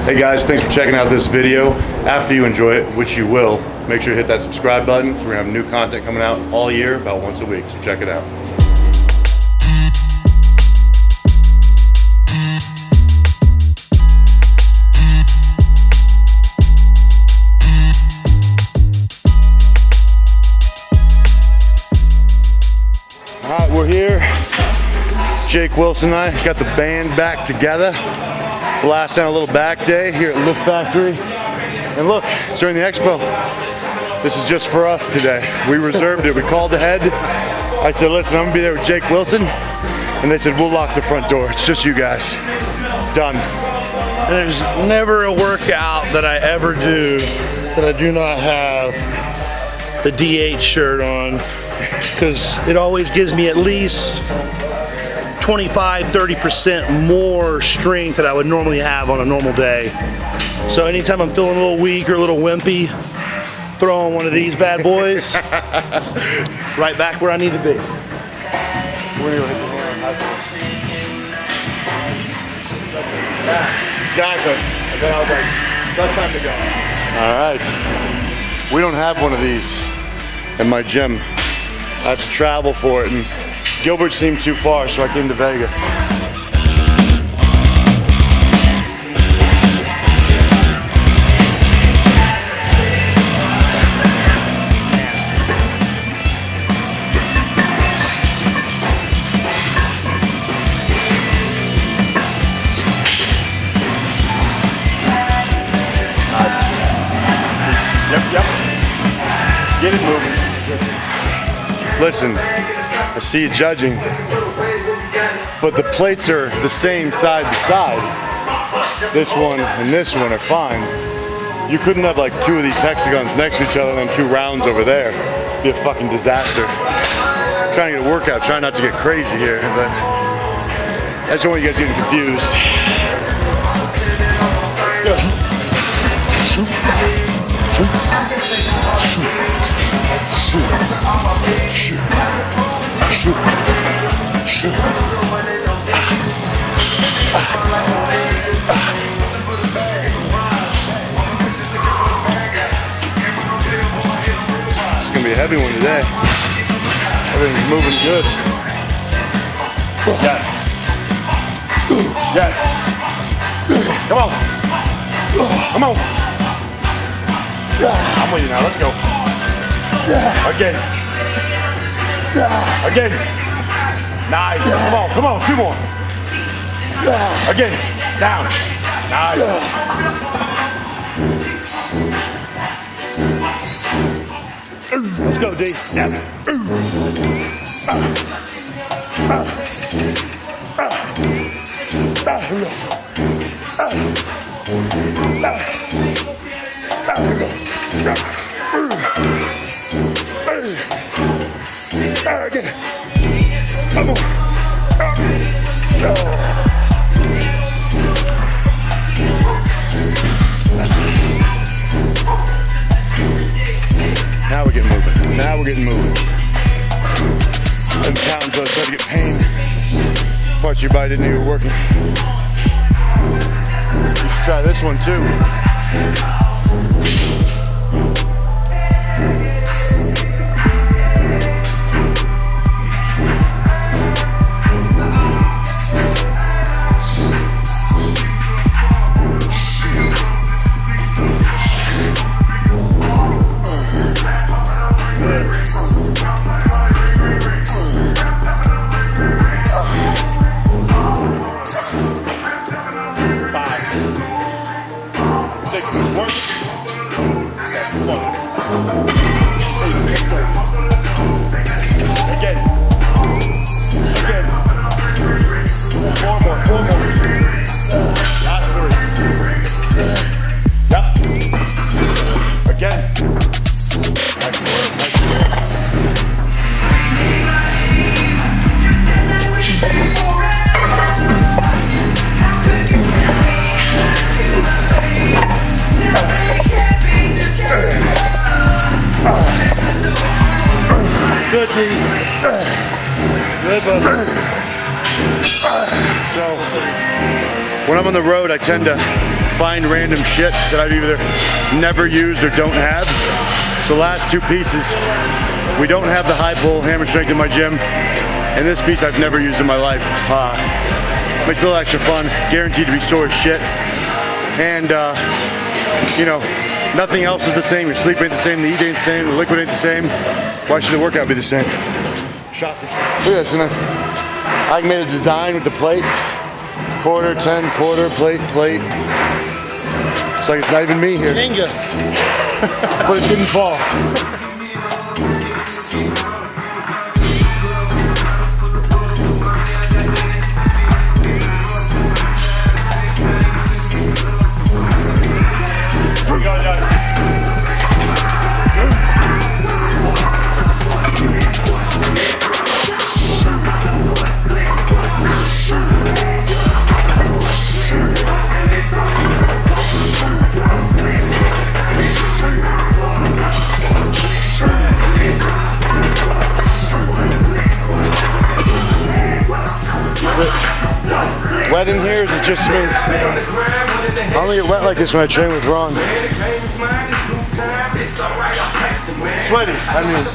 Hey guys, thanks for checking out this video. After you enjoy it, which you will, make sure to hit that subscribe button. So we're gonna have new content coming out all year, about once a week, so check it out. All right, we're here. Jake Wilson and I got the band back together. Last time a little back day here at Lift Factory. And look, it's during the expo. This is just for us today. We reserved it, we called ahead. I said, listen, I'm gonna be there with Jake Wilson. And they said, we'll lock the front door. It's just you guys. Done. There's never a workout that I ever do that I do not have the DH shirt on, because it always gives me at least 25-30% more strength than I would normally have on a normal day. So anytime I'm feeling a little weak or a little wimpy, throw on one of these bad boys, right back where I need to be. Exactly. And then I was like, that's time to go. All right. We don't have one of these in my gym. I have to travel for it, and Gilbert seemed too far, so I came to Vegas. Yep. Get it moving. Listen, I see you judging, but the plates are the same side to side. This one and this one are fine. You couldn't have like two of these hexagons next to each other and then 2 rounds over there. It'd be a fucking disaster. I'm trying to get a workout, trying not to get crazy here, but I just don't want you guys getting confused. Let's go. It's gonna be a heavy one today. Everything's moving good. Yes. Yes. Come on. Come on. I'm with you now. Let's go. Again. Again. Nice. Come on. 2 more. Again. Down. Nice. Let's go, D. Down. Again. Come on. Now we're getting moving. I'm counting until I start to get pain. Parts of your body didn't know you were working. You should try this one too. Good, D. Good, bud. So, when I'm on the road, I tend to find random shit that I've either never used or don't have. The last two pieces, we don't have the high pull hammer strength in my gym, and this piece I've never used in my life. Makes it a little extra fun, guaranteed to be sore as shit. And you know, nothing else is the same. Your sleep ain't the same, the eat ain't the same, the liquid ain't the same. Why should the workout be the same? Shot this. Look at this, I made a design with the plates. Quarter, 10, quarter, plate, plate. It's like it's not even me here. Jenga. But it didn't fall. Here we go, guys. Wet in here, or is it just me? I only get wet like this when I train with Ron. Sweaty, I mean.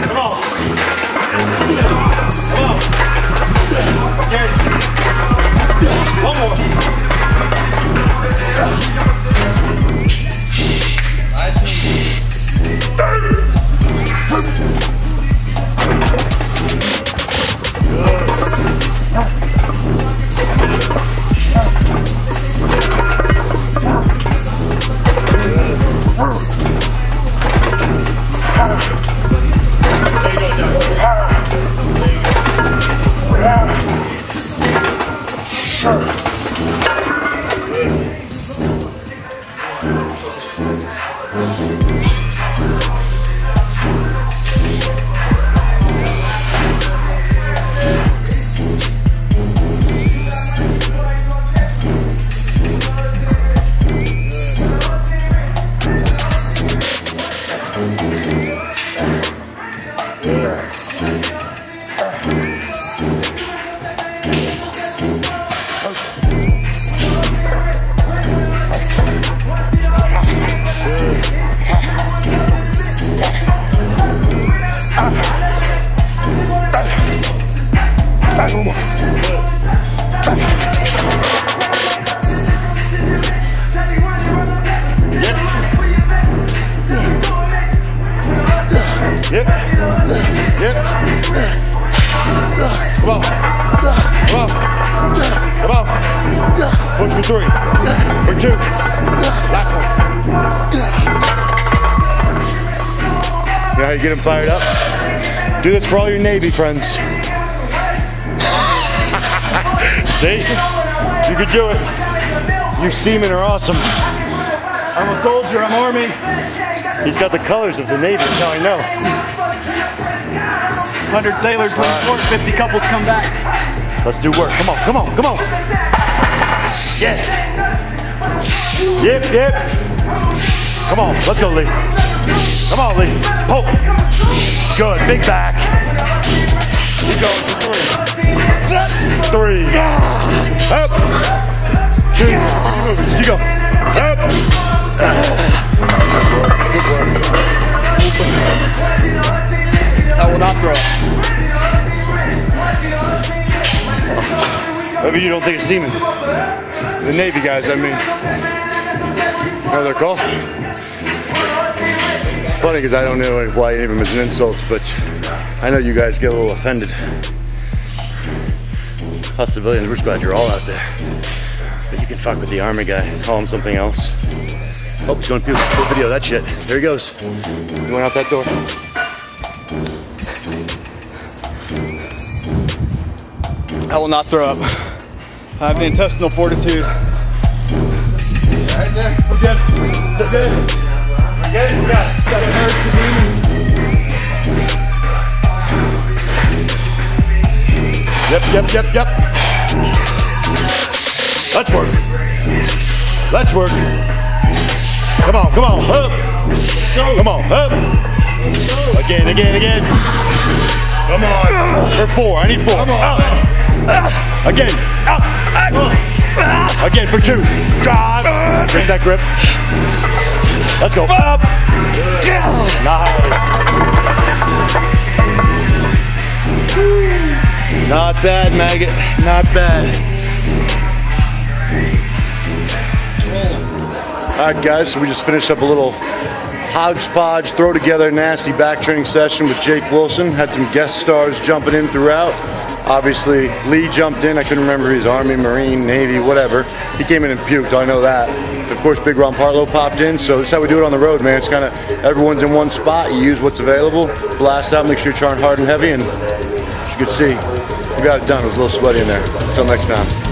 Come on. Come on. Okay. One more. Yep. Yep. Come on. Come on. Come on. Push for 3. For 2. Last one. You know how you get them fired up? Do this for all your Navy friends. See? You could do it. You seamen are awesome. I'm a soldier, I'm Army. He's got the colors of the Navy, that's how I know. 100 sailors went to port, 50 couples come back. Let's do work. Come on, come on, come on. Yes. Yep, yep. Come on, let's go, Lee. Come on, Lee. Poke. Good, big back. Keep going for 3. 3. Up. 2. Keep moving. Keep going. Up. Good work. I will not throw it. Maybe you don't think it's seamen. The Navy guys, I mean. You know what they're called? It's funny because I don't know why any of them is an insult, but I know you guys get a little offended. Us civilians, we're just glad you're all out there. But you can fuck with the Army guy, call him something else. Oh, he's going to video that shit. There he goes. He went out that door. I will not throw up. I have the intestinal fortitude. Right there. We're good. We're good. We're good. We got it. Got to hurt the demons. Yep. Let's work. Let's work. Come on. Up. Come on, up. Again. Come on. For 4, I need 4. Come on. Up. Again, up. Again for 2. God. Bring that grip. Let's go. Up. Nice. Not bad, maggot. Not bad. All right, guys, so we just finished up a little hodgepodge, throw together nasty back training session with Jake Wilson. Had some guest stars jumping in throughout. Obviously, Lee jumped in. I couldn't remember his Army, Marine, Navy, whatever. He came in and puked, I know that. Of course, Big Ron Partlow popped in. So this is how we do it on the road, man. It's kind of everyone's in one spot. You use what's available, blast out, make sure you're charging hard and heavy, and as you can see, we got it done. It was a little sweaty in there. Until next time.